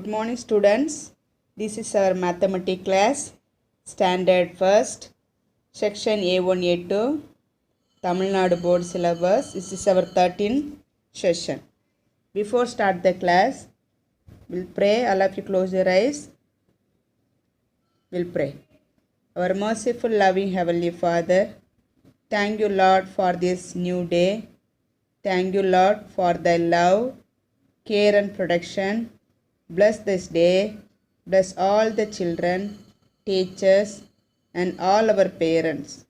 morning students. This is our mathematics class, standard first, section A1 A2, Tamil Nadu board syllabus. This is our 13th session. Before start the class, we'll pray. All of you close your eyes. We'll pray. Our merciful, loving Heavenly Father, thank you Lord for this new day. Thank you Lord for thy love, care and protection. Bless this day. Bless all the children, teachers, and all our parents.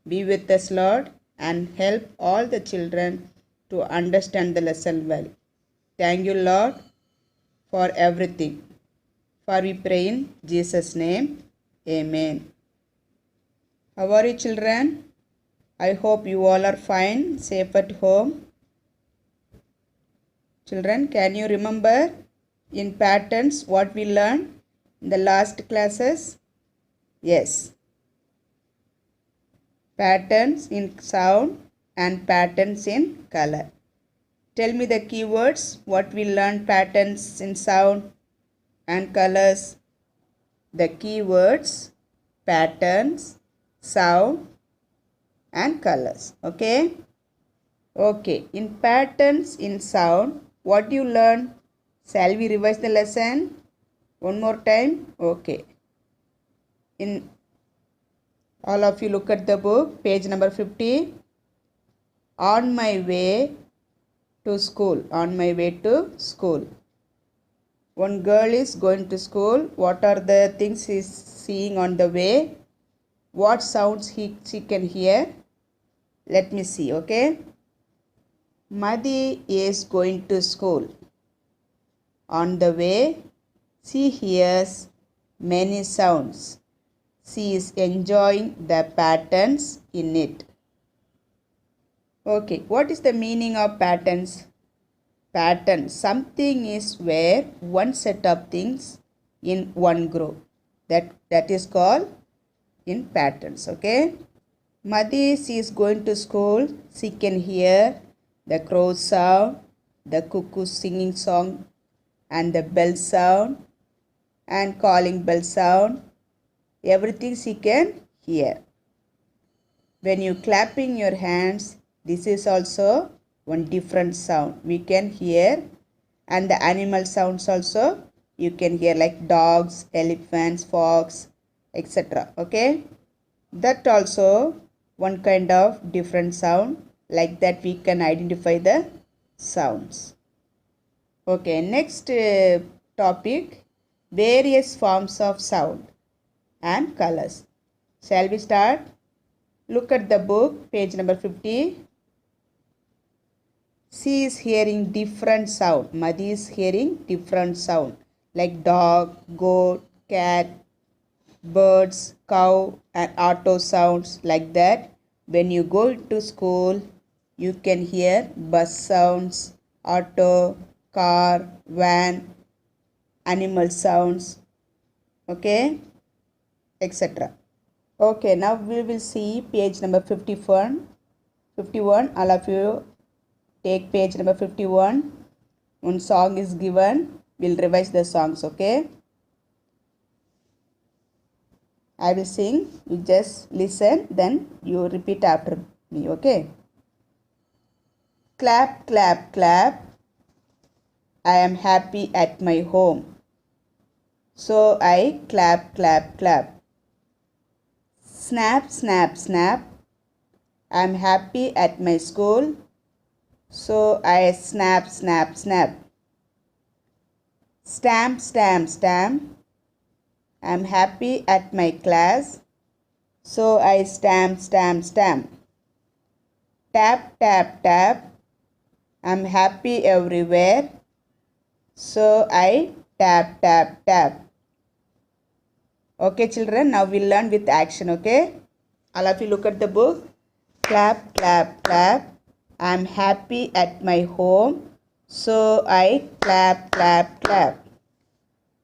Be with us, Lord, and help all the children to understand the lesson well. Thank you, Lord, for everything. For we pray in Jesus' name. Amen. How are you, children? I hope you all are fine, safe at home. Children, can you remember in patterns what we learned in the last classes? Yes. Patterns in sound and patterns in color. Tell me the keywords what we learned patterns in sound and colors. The keywords patterns, sound and colors. Okay? Okay. In patterns in sound, what you learn? Shall we revise the lesson one more time? Okay. In all of you look at the book, page number 50. On my way to school. On my way to school. One girl is going to school. What are the things she is seeing on the way? What sounds she can hear? Let me see, okay? Madhi is going to school. On the way, she hears many sounds. She is enjoying the patterns in it. Okay, what is the meaning of patterns? Pattern. Something is where one set of things in one group. That is called in patterns. Okay. Madhi, she is going to school. She can hear the crow sound, the cuckoo singing song, and the bell sound, and calling bell sound. Everything she can hear. When you clapping your hands, this is also one different sound we can hear, and the animal sounds also you can hear, like dogs, elephants, fox, etc. Okay, that also one kind of different sound. Like that we can identify the sounds. Okay, next topic, various forms of sound and colors. Shall we start? Look at the book, page number 50. She is hearing different sound. Madhi is hearing different sound, like dog, goat, cat, birds, cow, and auto sounds, like that. When you go to school, you can hear bus sounds, auto, car, van, animal sounds, okay, etc. Okay, now we will see page number 51. All of you take page number 51. One song is given. We'll revise the songs, okay? I will sing. You just listen, then you repeat after me, okay? Clap, clap, clap. I am happy at my home. So I clap, clap, clap. Snap, snap, snap. I am happy at my school. So I snap, snap, snap. Stamp, stamp, stamp. I'm happy at my class. So I stamp, stamp, stamp. Tap, tap, tap. I'm happy everywhere. So I tap, tap, tap. Okay, children, now we'll learn with action, okay? All of you look at the book. Clap, clap, clap. I'm happy at my home. So I clap, clap, clap.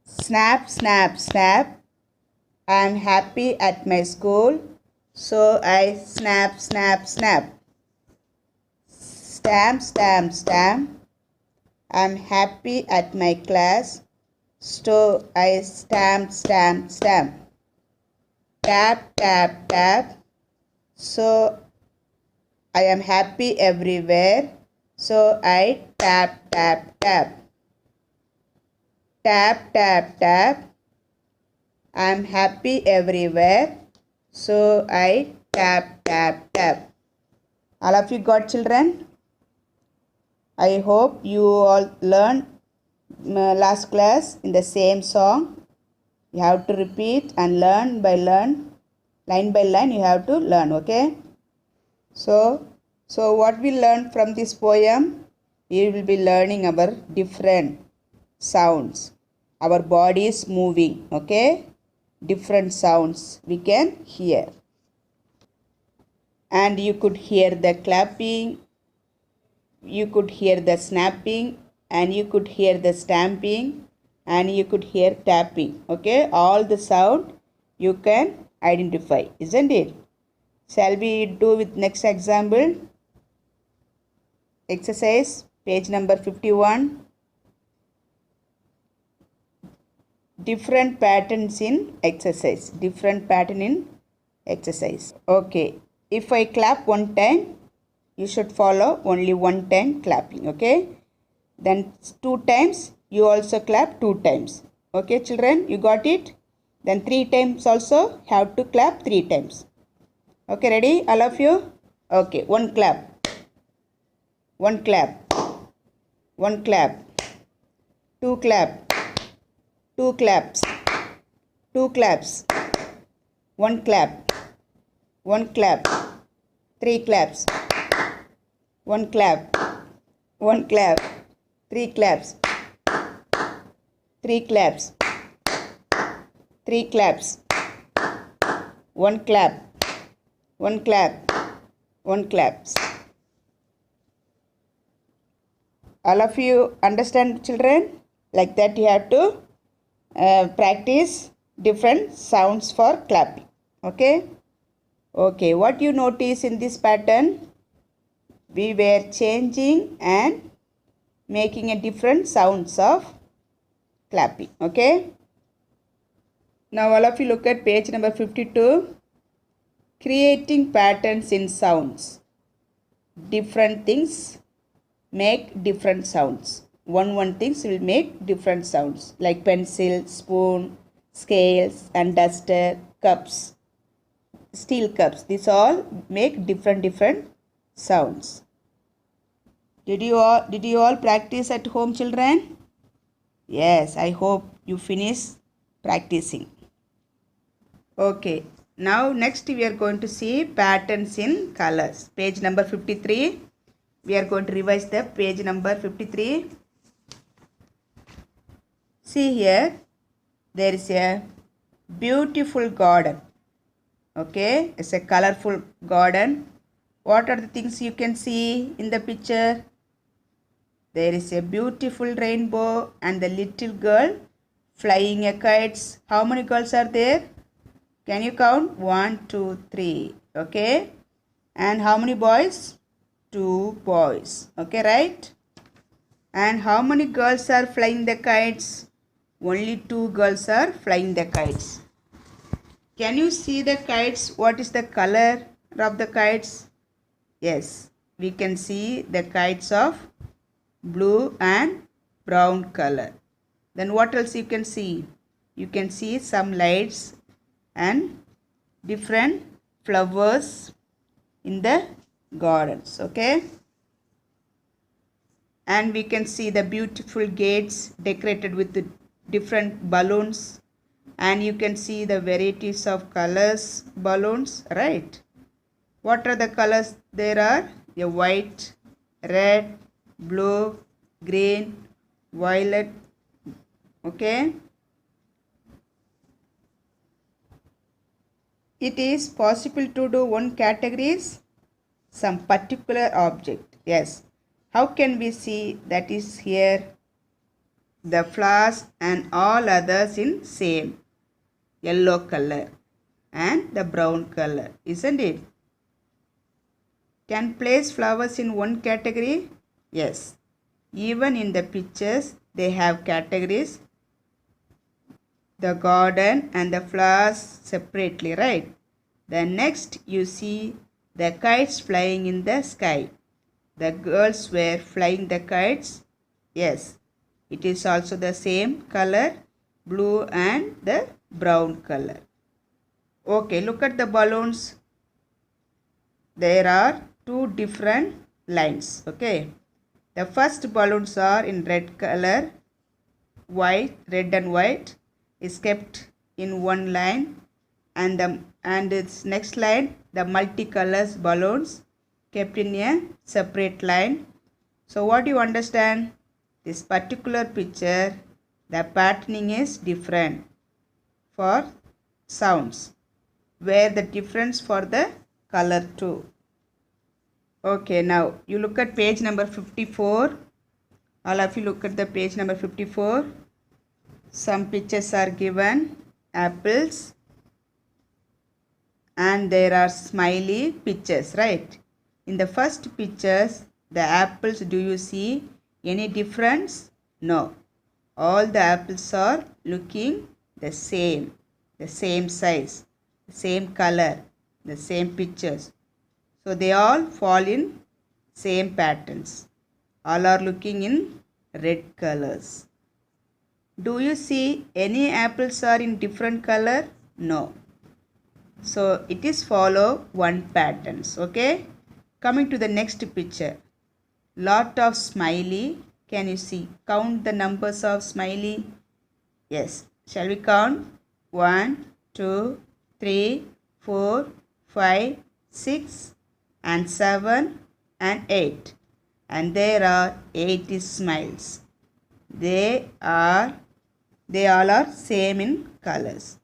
Snap, snap, snap. I'm happy at my school. So I snap, snap, snap. Stamp, stamp, stamp. I'm happy at my class. So I stamp, stamp, stamp. Tap, tap, tap. So I am happy everywhere. So I tap, tap, tap. Tap, tap, tap. I am happy everywhere. So I tap, tap, tap. All of you got, children? I hope you all learned last class in the same song. You have to repeat and learn by line by line you have to learn, okay? So what we learn from this poem, we will be learning our different sounds. Our body is moving, okay? Different sounds we can hear. And you could hear the clapping, you could hear the snapping, and you could hear the stamping, and you could hear tapping, okay? All the sound you can identify, isn't it? Shall we do with next example? Exercise page number 51. Different patterns in exercise. Different pattern in exercise. Okay, if I clap one time, you should follow only one time clapping, okay? Then 2 times you also clap 2 times, okay children? You got it? Then 3 times also have to clap 3 times. Okay, ready all of you? Okay, one clap, one clap, one clap, 2 clap, 2 claps, 2 claps, 1 clap, 1 clap, 3 claps, 1 clap, 1 clap, 3 claps, 3 claps, 3 claps, 1 clap, 1 clap, 1 claps. All of you understand, children? Like that you have to practice different sounds for clapping, okay? Okay, what you notice in this pattern? We were changing and making a different sounds of clapping, okay? Now all of you look at page number 52. Creating patterns in sounds. Different things make different sounds. One things will make different sounds, like pencil, spoon, scales, and duster, cups, steel cups. These all make different sounds. Did you all practice at home, children? Yes, I hope you finish practicing. Okay, now next we are going to see patterns in colors. Page number 53. We are going to revise the page number 53. See here, there is a beautiful garden. Okay, it's a colorful garden. What are the things you can see in the picture? There is a beautiful rainbow and the little girl flying a kites. How many girls are there? Can you count? 1, 2, 3. Okay. And how many boys? 2 boys. Okay, right? And how many girls are flying the kites? Only 2 girls are flying the kites. Can you see the kites? What is the color of the kites? Yes, we can see the kites of blue and brown color. Then what else you can see? You can see some lights and different flowers in the gardens, okay? And we can see the beautiful gates decorated with the different balloons, and you can see the varieties of colors balloons, right? What are the colors there are? A white, red, blue, green, violet, okay? It is possible to do one categories, some particular object. Yes. How can we see? That is here, the flowers and all others in same yellow color and the brown color, isn't it? Can place flowers in one category? Yes. Even in the pictures, they have categories. the garden and the flowers separately, right? Then next you see the kites flying in the sky. The girls were flying the kites. Yes, it is also the same color, blue and the brown color. Okay, look at the balloons. There are two different lines. Okay, the first balloons are in red color. Red and white is kept in one line, and its next line the multicolors balloons kept in a separate line. So what do you understand? This particular picture, the patterning is different for sounds, where the difference for the color too. Okay, now you look at page number 54. All of you look at the page number 54. Some pictures are given, apples, and there are smiley pictures, right? In the first pictures, the apples, do you see any difference? No. All the apples are looking the same size, the same color, the same pictures. So they all fall in same patterns. All are looking in red colors. Do you see any apples are in different color? No. So it is follow one patterns. Okay. Coming to the next picture. Lot of smiley. Can you see? Count the numbers of smiley. Yes. Shall we count? 1, 2, 3, 4, 5, 6 and 7 and 8. And there are 80 smiles. They all are same in colors.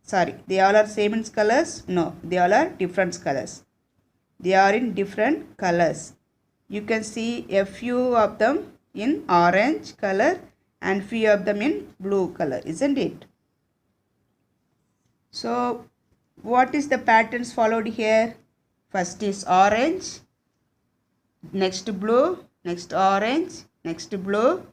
Sorry, they all are same in colors? No, they all are different colors. They are in different colors. You can see a few of them in orange color and few of them in blue color, isn't it? So, what is the patterns followed here? First is orange, next blue, next orange, next blue,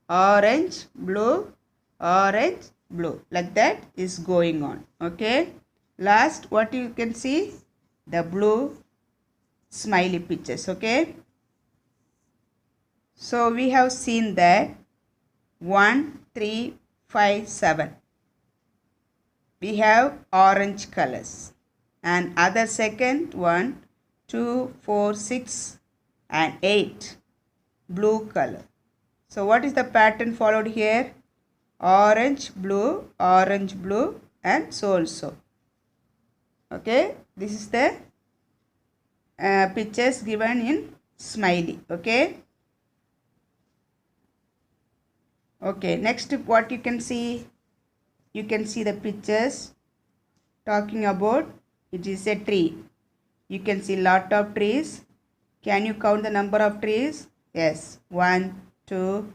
orange, blue, orange, blue. Like that is going on. Okay. Last, what you can see? The blue smiley pictures. Okay. So we have seen that 1, 3, 5, 7. We have orange colors. And other second 1, 2, 4, 6 and 8 blue color. So what is the pattern followed here? Orange, blue, and so also. Okay, this is the pictures given in smiley. Okay. Okay, next what you can see? You can see the pictures talking about it is a tree. You can see lot of trees. Can you count the number of trees? Yes, 1, 2,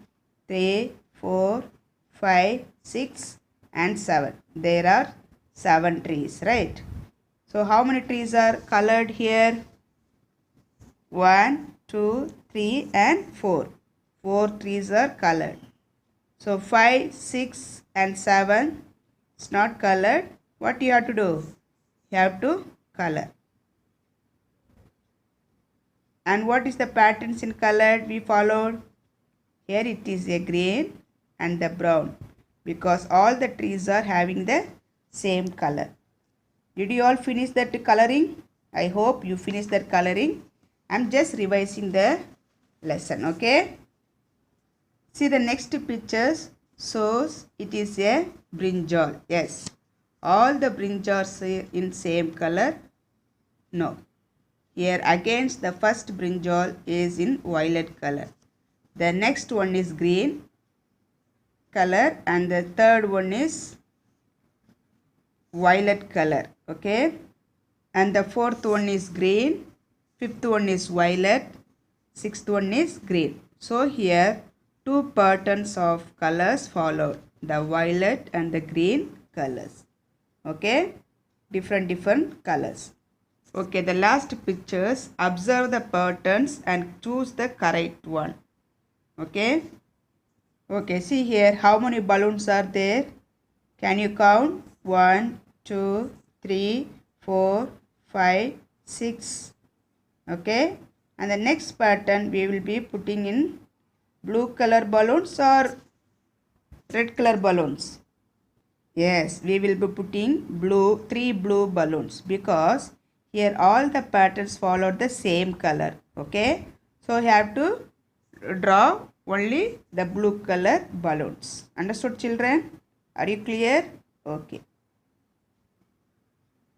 3, 4, 5, 6 and 7. There are 7 trees, right? So how many trees are colored here? 1, 2, 3 and 4. 4 trees are colored. So 5, 6 and 7 is not colored. What you have to do? You have to color. And what is the patterns in colored we followed? Here it is a green and the brown, because all the trees are having the same color. Did you all finish that coloring? I hope you finished that coloring. I'm just revising the lesson. Okay. See the next pictures shows it is a brinjal. Yes. All the brinjals are in same color. No. Here against the first brinjal is in violet color. The next one is green color and the third one is violet color. Okay. And the fourth one is green. Fifth one is violet. Sixth one is green. So here two patterns of colors followed. The violet and the green colors. Okay. Different colors. Okay, the last pictures, observe the patterns and choose the correct one. Okay. Okay, see here how many balloons are there. Can you count? 1, 2, 3, 4, 5, 6. Okay, and the next pattern we will be putting in blue color balloons or red color balloons. Yes, we will be putting 3 blue balloons because here all the patterns follow the same color. Okay, so you have to draw only the blue color balloons. Understood, children? Are you clear? Okay.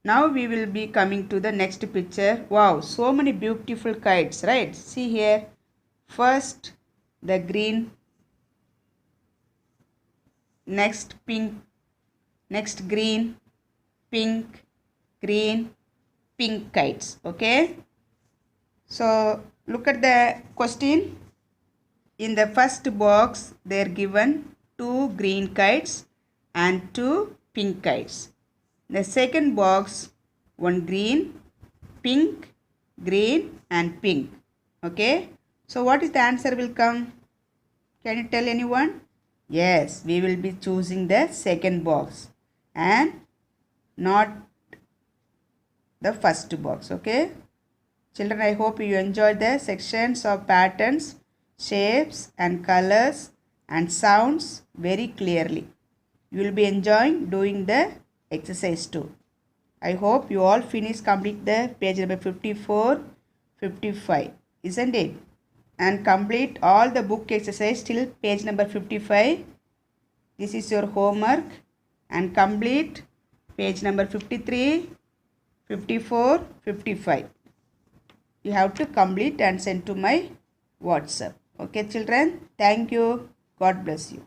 Now we will be coming to the next picture. Wow, so many beautiful kites, right? See here. First the green, next pink, next green, pink, green, pink kites. Okay. So look at the question. In the first box they are given 2 green kites and 2 pink kites. The second box, 1 green, pink, green and pink. Okay. So what is the answer will come? Can you tell anyone? Yes, we will be choosing the second box and not the first box. Okay. Children, I hope you enjoyed the sections of patterns, shapes and colors and sounds very clearly. You will be enjoying doing the exercise too. I hope you all finish complete the page number 54, 55, isn't it? And complete all the book exercise till page number 55. This is your homework. And complete page number 53, 54, 55. You have to complete and send to my WhatsApp. Okay, children? Thank you. God bless you.